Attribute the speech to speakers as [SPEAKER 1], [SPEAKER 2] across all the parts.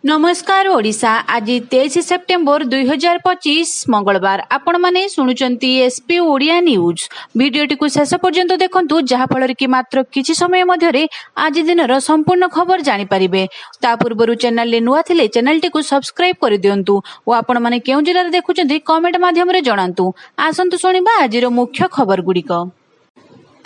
[SPEAKER 1] नमस्कार ओडिशा आज 23 सेप्टेम्बर 2025 मंगलवार आपण माने शुणुचंती एसपी ओडिया न्यूज वीडियोटी को शेष पर्यंत देखंतु जहा फल कि मात्र किछि समय मध्यरे आज दिनर संपूर्ण खबर जानि परिबे। ता पूर्वरु चैनल ले नुआ थिले चैनलटी को सब्सक्राइब कर दियंतु ओ आपण माने केउ जिल्ला देखुचंती कमेंट माध्यम रे जणांतु। आसंतु सुनिबा आजिर मुख्य खबर गुडिक।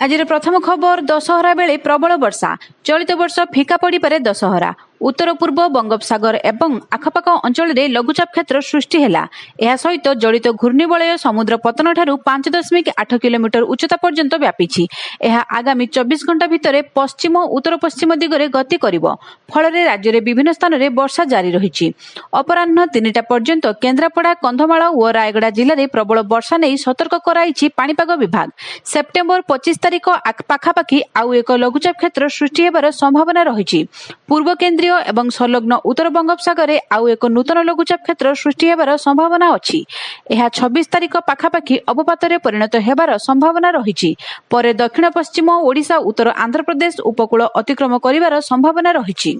[SPEAKER 1] आज प्रथम खबर दशहरा बेले प्रबल वर्षा चलित वर्ष फिका पड़ी पारे दशहरा उत्तर पूर्व बंगोपसागर एवं आखपाख अंचल में लघुचाप क्षेत्र सृष्टि है। यह सहित जड़ित घूर्णिबलय समुद्र पतन ठारू 5.8 किलोमीटर उच्चता पर्यंत व्यापी। यह आगामी 24 घंटा भितर पश्चिम उत्तर पश्चिम दिगरे गति करिबो। फल राज्य में विभिन्न स्थान में वर्षा जारी रही। अपराह्न 3टा पर्यंत केन्द्रापड़ा कंधमाल और रायगड़ा जिले में प्रबल वर्षा नहीं सतर्क कराई पाणीपाग विभाग। सेप्टेम्बर 25 तारिख पाखापाखि आउ एक लघुचाप क्षेत्र सृष्टि होबार संभावना रही। पूर्व केन्द्रीय एवं संलग्न उत्तर बंगोपसागर आउ एक नूतन लघुचाप क्षेत्र सृष्टि होबार संभावना अछि। यह 26 तारिख पाखापाखि अवपात परिणत होबार संभावना रही। पर दक्षिण पश्चिम ओडिशा उत्तर आंध्र प्रदेश उपकूल अतिक्रम करिवार संभावना रही।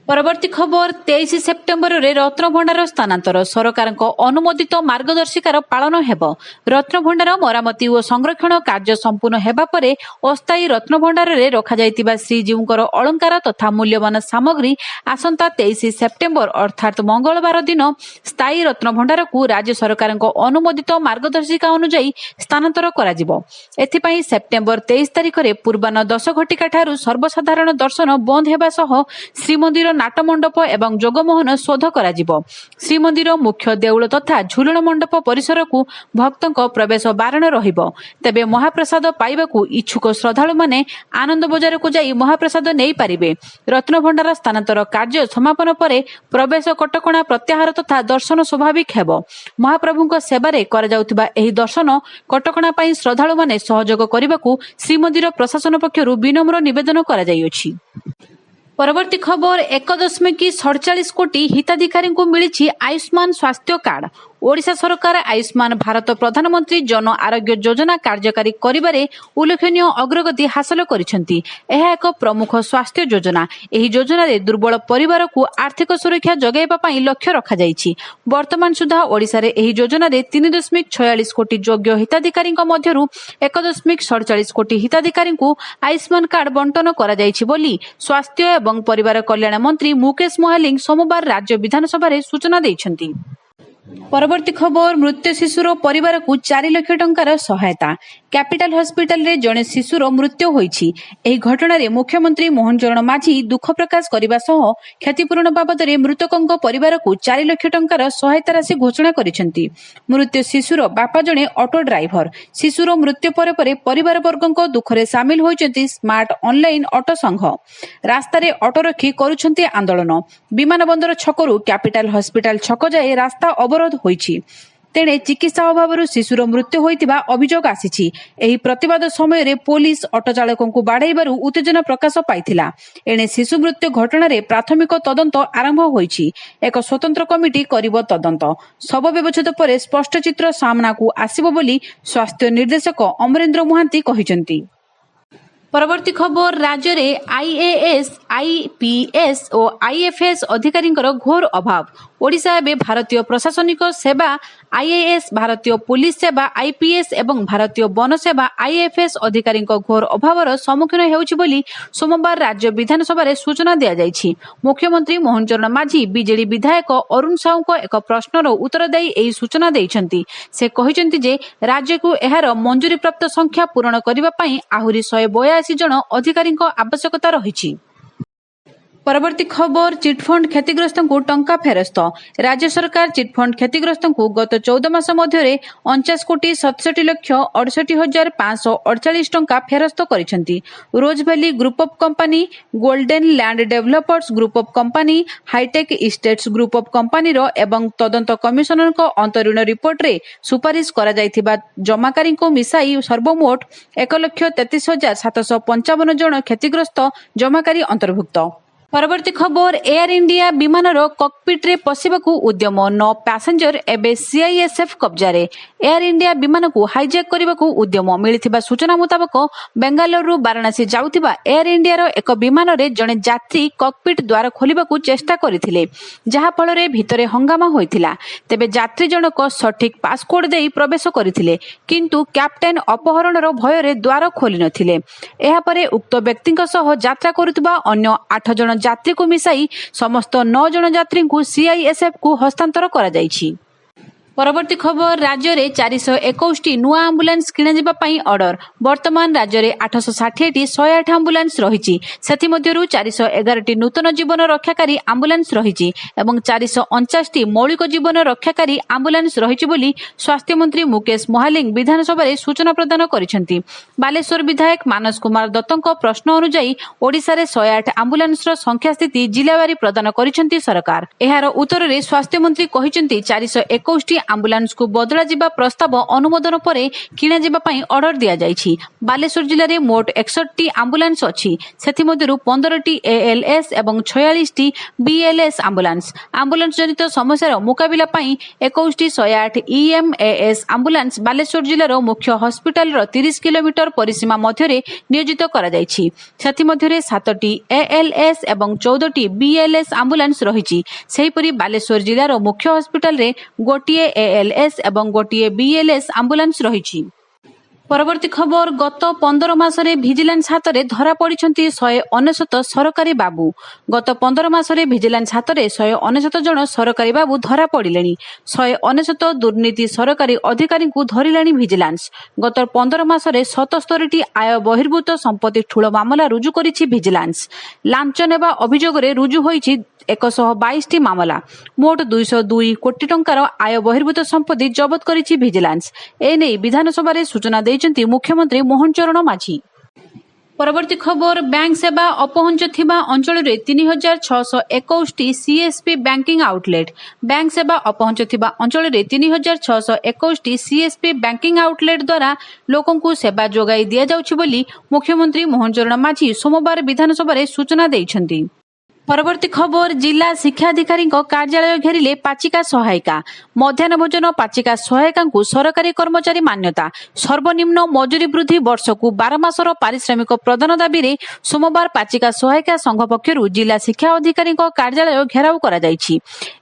[SPEAKER 1] परवर्ती खबर 23 सेप्टेम्बर रे रत्नभंडार स्थानांतर सरकार अनुमोदित मार्गदर्शिकार पालन हेबो। रत्नभंडार मरामती और संरक्षण कार्य संपूर्ण हेबा परे अस्थायी रत्नभंडार रे रखा जाइतिबा श्रीजीवकर अलंकार तथा मूल्यवान सामग्री आसंता 23 सेप्टेम्बर अर्थात मंगलवार दिन स्थायी रत्नभंडार को राज्य सरकार अनुमोदित मार्गदर्शिका अनुଯାयी स्थानांतर करा जिवो। एथिपई सेप्टेम्बर 23 तारिख रे पूर्वाह्न 10 घटिका ठारू सर्वसाधारण दर्शन बंद हेबा सह श्रीमंदिर नाटमंडप एवं जोगमोहन शोध करा जिवो। श्रीमंदिर मुख्य देउल तथा झुलण मंडप परिसर को भक्तों प्रवेश बारण रहिबो। तेबे महाप्रसाद पाइबाकू इच्छुक श्रद्धालु माने आनंद बजार को जाई महाप्रसाद नहीं पारिबे। रत्नभंडार स्थानांतर कार्य समापन परे प्रवेश कटकणा प्रत्याहार तथा दर्शन स्वाभाविक हेबो। महाप्रभुଙ୍କ सेवारे करा जाउथिबा एही दर्शन कटकणा पई श्रद्धालु माने सहयोग करिबाकू श्रीमंदिर प्रशासन पक्षरु विनम्र निवेदन करा जाइछि। परवर्ती खबर 1.47 कोटी हिताधिकारी को मिली आयुष्मान स्वास्थ्य कार्ड। ओडिशा सरकार आयुष्मान भारत प्रधानमंत्री जन आरोग्य योजना कार्यकारी करिबारे उल्लेखनीय अग्रगति हासिल करिसेंती। यह एक प्रमुख स्वास्थ्य योजना। एही योजना रे दुर्बल परिवार को आर्थिक सुरक्षा जगाइबा पई लक्ष्य रखा जाइछि। वर्तमान सुधा ओडिशा रे एही योजना रे 3.46 कोटी योग्य हिताधिकारी मध्यरु 1.47 कोटी हिताधिकारी को आयुष्मान कार्ड बंटन करा जाइछि बोली स्वास्थ्य एवं परिवार कल्याण मंत्री मुकेश मोहालिंग सोमवार राज्य विधानसभा रे सूचना दैछंती। परवर्ती खबर मृत्यु शिशुर परिवार को 4 लाख टंकार सहायता। कैपिटल हॉस्पिटल रे जड़े शिशुर मृत्यु होईछि। एही घटना रे मुख्यमंत्री मोहन चरण माझी दुख प्रकाश करबा सह क्षतिपूरण बाबद रे मृतकଙ୍କ परिवार को 4 लाख टंकार सहायता राशि घोषणा करिसेंती। मृत्यु शिशुर बापा जड़े ऑटो ड्राइवर। शिशुर मृत्यु परे परे परिवार वर्गଙ୍କ दुखरे सामिल होइछंती स्मार्ट ऑनलाइन ऑटो संघ। रास्ता रे ऑटो रखी करूछंती आंदोलन। विमानबंदर छकरू कैपिटल हॉस्पिटल छक जाए रास्ता अवरोध होईछि। तेणे चिकित्सा अभाव शिशुर मृत्यु होइतिबा अभियोग आसीछि। एही प्रतिवाद समय रे पुलिस ऑटो चालकों को बाड़ाइबारु उत्तेजना प्रकाश पाइथिला। एणे शिशु मृत्यु घटना रे प्राथमिक तदंत आरंभ होईछि। एक स्वतंत्र कमिटी करिबो तदंत। शव व्यवच्छेद परे स्पष्ट चित्र सामना को आसीबो बोली स्वास्थ्य निर्देशक अमरेंद्र महांती कहिसंती। परवर्ती खबर राज्य रे आईएएस आईपीएस और आईएफएस अधिकारी घोर अभाव। ओडिशा एवं भारतीय प्रशासनिक सेवा आईएएस भारतीय पुलिस सेवा आईपीएस एवं भारतीय वन सेवा आईएफएस अधिकारी घोर अभावर सम्मुखीन हेउछि बोली सोमवार राज्य विधानसभा रे सूचना दिया जाइछि। मुख्यमंत्री मोहन चरण माझी बीजेडी विधायक अरुण साहू एक प्रश्नर उत्तर देई एही सूचना दैछंती। से कहिसंती जे राज्य को एहार मंजूरी प्राप्त संख्या पूरण करिबा पई आहुरी 182 जन अधिकारी आवश्यकता रहिछि। परवर्ती खबर चिटफंड क्षतिग्रस्त को टंका फेरस्त। राज्य सरकार चिटफंड क्षतिग्रस्त को गत 14 मास मध्य 49,67,68,548 टंका फेरस्त करिसेंती। Rose valley group of company, golden land developers group of company, hitech estates group of company रो एवं तदंत कमिशनर को अंतरीण रिपोर्ट रे सुपारिश करा जाइथिबा जमाकारी को मिसाई सर्वमोट 1,33,755 जन क्षतिग्रस्त जमाकारी अंतर्भुक्त। परवर्ती खबर एयर इंडिया विमान कॉकपिट रे पशिबाकू उद्यम 9 पैसेंजर एबे सीआईएसएफ कब्जारे एयर इंडिया विमान को हाईजैक करने उद्यम मिलिथिबा सूचना मुताबक बेंगालुरु वाराणसी जाउथिबा एयर इंडिया रो एक विमान रे जणे यात्री कॉकपिट द्वार खोलिबाकू चेष्टा करथिले जहा फल रे भितरे हंगामा होइथिला तेबे यात्री जनक सठिक पासकोड देई प्रवेश करथिले किंतु कैप्टेन अपहरण रो भय रे द्वार खोली नथिले एहा परे उक्त व्यक्तिक सह यात्रा करुथिबा अन्य 8 जण यात्री को मिसाई समस्त 9 जण यात्री को सीआईएसएफ को हस्तांतर करा जायछि। परवर्ती खबर राज्य में 421 नुआ आंबुलांस किणा ऑर्डर वर्तमान राज्य में 860 108 आंबुलांस रही से 411 नूतन जीवन रक्षाकारी आंबुलांस रही 449 मौलिक जीवन रक्षाकारी आंबुलांस रही स्वास्थ्य मंत्री मुकेश महालिंग विधानसभा सूचना प्रदान कर बालेश्वर विधायक मानस कुमार दत्तों प्रश्न अनुजाई ओडिशा रे 108 आंबुलांस संख्या स्थिति जिलावारी प्रदान कर सरकार एहार उत्तर में स्वास्थ्य मंत्री कहते 421 आंबुलांस को बदला जिबा प्रस्ताव अनुमोदन पर किणा जिबा पई ऑर्डर दिया जायछि। बालेश्वर जिले में मोट 61 आंबुलांस अछि सेथि मध्यरु 15 एएलएस एवं 46 बीएलएस आंबुलांस जनित समस्यार मुकाबिला पई 21 108 ईएमएएस आंबुलांस बालेश्वर जिलार मुख्य हॉस्पिटल रो 30 किलोमीटर परिसीमा मध्यरे नियोजित करा जायछि सेथि मध्यरे 7 एएलएस एवं 14 बीएलएस आंबुलांस रहिछि सेहिपरि बालेश्वर जिलार मुख्य हॉस्पिटल रे गोटिए एएलएस एवं गोटिए बीएलएस आंबुलांस रही। परवर्ती खबर गत 15 मासरे भिजिलेंस हाथ में धरा पड़ी 199 सरकारी बाबू गत 15 मासरे भिजिलेंस हाथ में 199 जन सरकारी बाबू धरा पड़े 199 दुर्नीति सरकारी अधिकारी को धरलाणी भिजिलेंस गत 15 मासरे 77 आय बहिर्भूत संपत्ति ठूल मामला रुजु करिछि भिजिलेंस लांच नेबा अभियोग रुजु होइछि 122 मामला मोट 202 कोटी टंकार आय बहिर्भूत संपत्ति जबत करिछि भिजिलेंस एने विधानसभा सूचना देइछन्ति मुख्यमंत्री मोहन चरण माझी। परवर्ती खबर बैंक सेवा अपहंच थिबा अंचल रे 3621 सीएसपी बैंकिंग आउटलेट बैंक सेवा अपहंच थिबा अंचल रे 3621 सीएसपी बैंकिंग आउटलेट द्वारा लोकन को सेवा जोगाई दिया जाउछि बोली मुख्यमंत्री मोहन चरण माझी सोमवार विधानसभा सूचना देइछन्ति। परवर्ती खबर जिला शिक्षा अधिकारी कार्यालय घेरिले पाचिका सहायिका मध्याह्न भोजन पाचिका सहायिका को सरकारी कर्मचारी मान्यता सर्वनिम्न मजूरी वृद्धि वर्ष को 12 मासर पारिश्रमिक प्रदान दाबी रे सोमवार पाचिका सहायिका संघ पक्षरु जिला शिक्षा अधिकारी कार्यालय घेराव करा जायछि।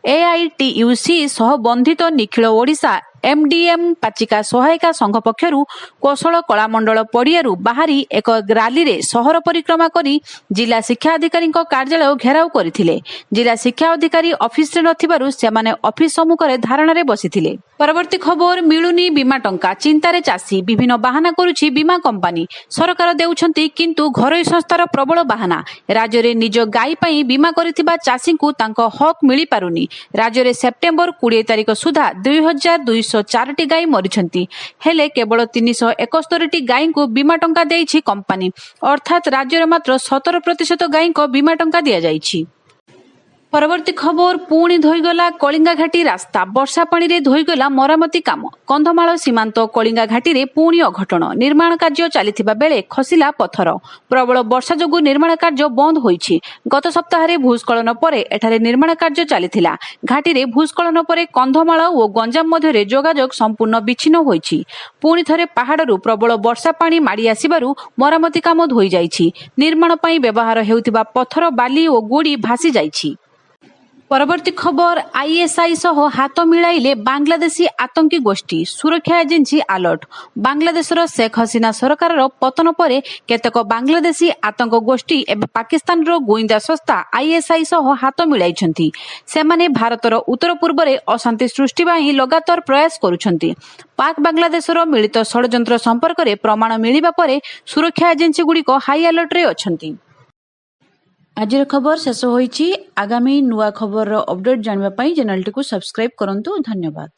[SPEAKER 1] एआईटीयूसी सह बंधित निखिल ओडिशा एमडीएम पाचिका सहायिका संघ पक्षरु कौशल कलामंडल पड़ियारू बाहरी एक रैली रे शहर परिक्रमा करी जिला शिक्षा अधिकारी कार्यालय घेराव करथिले जिला शिक्षा अधिकारी ऑफिस रे नथिबारु सेमाने ऑफिस सम्मुख रे धारणा रे बसिथिले। परवर्ती खबर मिलुनी बीमा टंका चिंतारे चासी विभिन्न बाहाना करुछि बीमा कंपनी सरकार देउछंती किंतु घरोई संस्थार प्रबल बाहाना राज्य रे निज गाई पई बीमा करिथिबा चासी को तांको हक मिली पारुनी राज्य रे सेप्टेम्बर 20 तारिख सुधा 2204 गाई मरिछंती हेले केवल 371 गाई को बीमा टंका देइछि कंपनी अर्थात राज्य रे मात्र 17% गाई को बीमा टंका दिया जाइछि। परवर्ती खबर पुणी धोईगला कलिंगा घाटी रास्ता वर्षा पानी रे धोईगला मरामती काम कंधमाल सीमांत कलिंगा घाटी रे पुणी अघटन निर्माण कार्य चलिथिबा बेले खसिला पत्थर प्रबल वर्षा जोगु निर्माण कार्य बंद होईछि गत सप्ताह रे भूस्खलन परे एठारे निर्माण कार्य चलिथिला घाटी रे भूस्खलन परे कंधमाल और गंजाम मध्य रे जोगाजोग संपूर्ण विच्छिन्न होईछि पुणी थरे पहाड़रू प्रबल वर्षा पानी माड़ी आसिबारु मरामती काम धोई जाइछि निर्माण पई व्यवहार हेउथिबा पत्थर बाली और गोड़ी भासी जाइछि। परवर्ती खबर आईएसआई सह हाथ मिलाइले बांग्लादेशी आतंकी गोष्ठी सुरक्षा एजेंसी अलर्ट बांग्लादेशर शेख हसीना सरकार पतन पर केतक बांग्लादेशी आतंक गोष्ठी एवं पाकिस्तान गुइंदा संस्था आईएसआई सह हाथ मिलाइछंती सेमाने भारतर उत्तर पूर्व में अशांति सृष्टि ପାଇଁ लगातार प्रयास करुछंती पाक बांग्लादेशर मिलित षड्यंत्र संपर्क में प्रमाण मिलिबा परे सुरक्षा एजेंसी गुड़िक हाई अलर्ट रे अछंती। आज खबर शेष होईची आगामी नुआ खबर अपडेट जानवा पाई चैनल टी को सब्सक्राइब करंतु धन्यवाद।